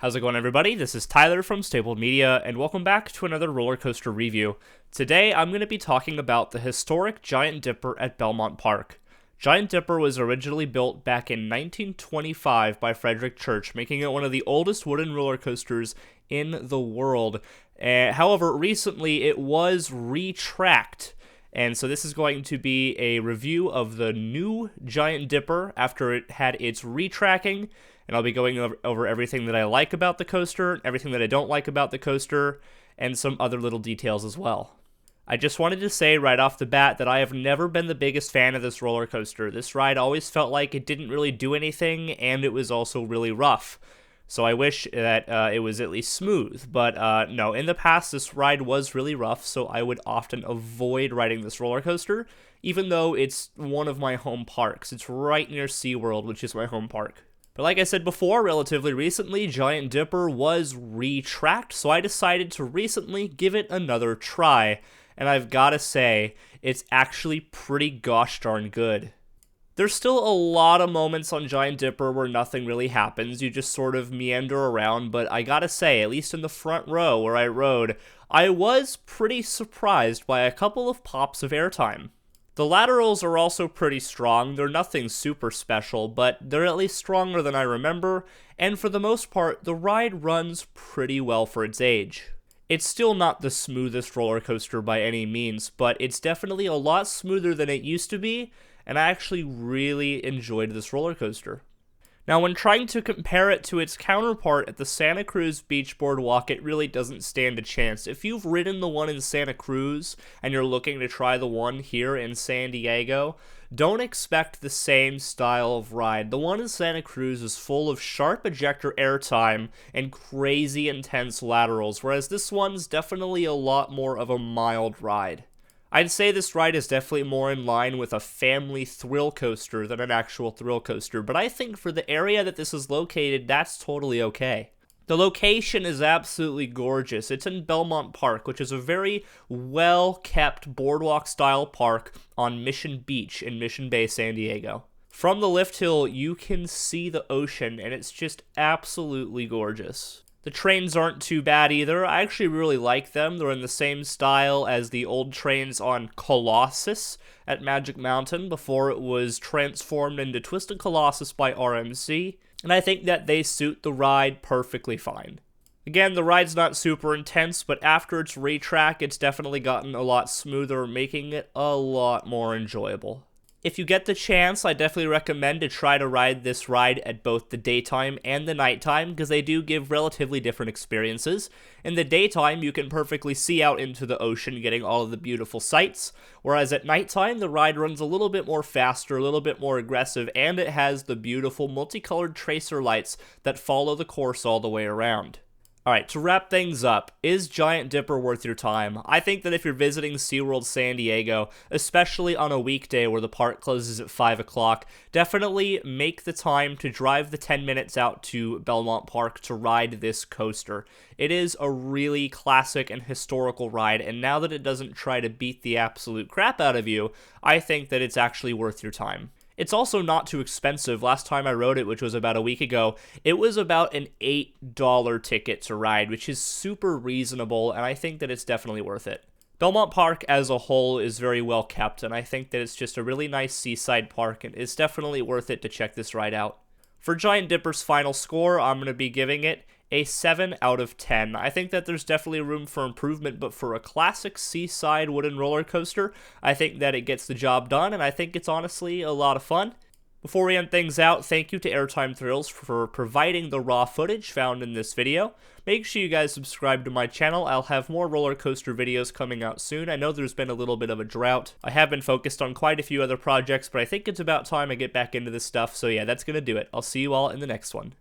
How's it going, everybody? This is Tyler from Stapled Media, and welcome back to another roller coaster review. Today, I'm going to be talking about the historic Giant Dipper at Belmont Park. Giant Dipper was originally built back in 1925 by Frederick Church, making it one of the oldest wooden roller coasters in the world. However, recently it was retracked, and so this is going to be a review of the new Giant Dipper after it had its retracking. And I'll be going over everything that I like about the coaster, everything that I don't like about the coaster, and some other little details as well. I just wanted to say right off the bat that I have never been the biggest fan of this roller coaster. This ride always felt like it didn't really do anything, and it was also really rough. So I wish that it was at least smooth. But no, in the past this ride was really rough, so I would often avoid riding this roller coaster, even though it's one of my home parks. It's right near SeaWorld, which is my home park. But like I said before, relatively recently, Giant Dipper was retracked, so I decided to recently give it another try. And I've gotta say, it's actually pretty gosh darn good. There's still a lot of moments on Giant Dipper where nothing really happens, you just sort of meander around, but I gotta say, at least in the front row where I rode, I was pretty surprised by a couple of pops of airtime. The laterals are also pretty strong. They're nothing super special, but they're at least stronger than I remember, and for the most part, the ride runs pretty well for its age. It's still not the smoothest roller coaster by any means, but it's definitely a lot smoother than it used to be, and I actually really enjoyed this roller coaster. Now, when trying to compare it to its counterpart at the Santa Cruz Beach Boardwalk, it really doesn't stand a chance. If you've ridden the one in Santa Cruz and you're looking to try the one here in San Diego, don't expect the same style of ride. The one in Santa Cruz is full of sharp ejector airtime and crazy intense laterals, whereas this one's definitely a lot more of a mild ride. I'd say this ride is definitely more in line with a family thrill coaster than an actual thrill coaster, but I think for the area that this is located, that's totally okay. The location is absolutely gorgeous. It's in Belmont Park, which is a very well-kept boardwalk-style park on Mission Beach in Mission Bay, San Diego. From the lift hill, you can see the ocean, and it's just absolutely gorgeous. The trains aren't too bad either. I actually really like them. They're in the same style as the old trains on Colossus at Magic Mountain before it was transformed into Twisted Colossus by RMC, and I think that they suit the ride perfectly fine. Again, the ride's not super intense, but after its retrack, it's definitely gotten a lot smoother, making it a lot more enjoyable. If you get the chance, I definitely recommend to try to ride this ride at both the daytime and the nighttime, because they do give relatively different experiences. In the daytime, you can perfectly see out into the ocean, getting all of the beautiful sights, whereas at nighttime, the ride runs a little bit more faster, a little bit more aggressive, and it has the beautiful multicolored tracer lights that follow the course all the way around. Alright, to wrap things up, is Giant Dipper worth your time? I think that if you're visiting SeaWorld San Diego, especially on a weekday where the park closes at 5 o'clock, definitely make the time to drive the 10 minutes out to Belmont Park to ride this coaster. It is a really classic and historical ride, and now that it doesn't try to beat the absolute crap out of you, I think that it's actually worth your time. It's also not too expensive. Last time I rode it, which was about a week ago, it was about an $8 ticket to ride, which is super reasonable, and I think that it's definitely worth it. Belmont Park as a whole is very well kept, and I think that it's just a really nice seaside park, and it's definitely worth it to check this ride out. For Giant Dipper's final score, I'm going to be giving it a 7 out of 10. I think that there's definitely room for improvement, but for a classic seaside wooden roller coaster, I think that it gets the job done, and I think it's honestly a lot of fun. Before we end things out, thank you to Airtime Thrills for providing the raw footage found in this video. Make sure you guys subscribe to my channel. I'll have more roller coaster videos coming out soon. I know there's been a little bit of a drought. I have been focused on quite a few other projects, but I think it's about time I get back into this stuff, so yeah, that's gonna do it. I'll see you all in the next one.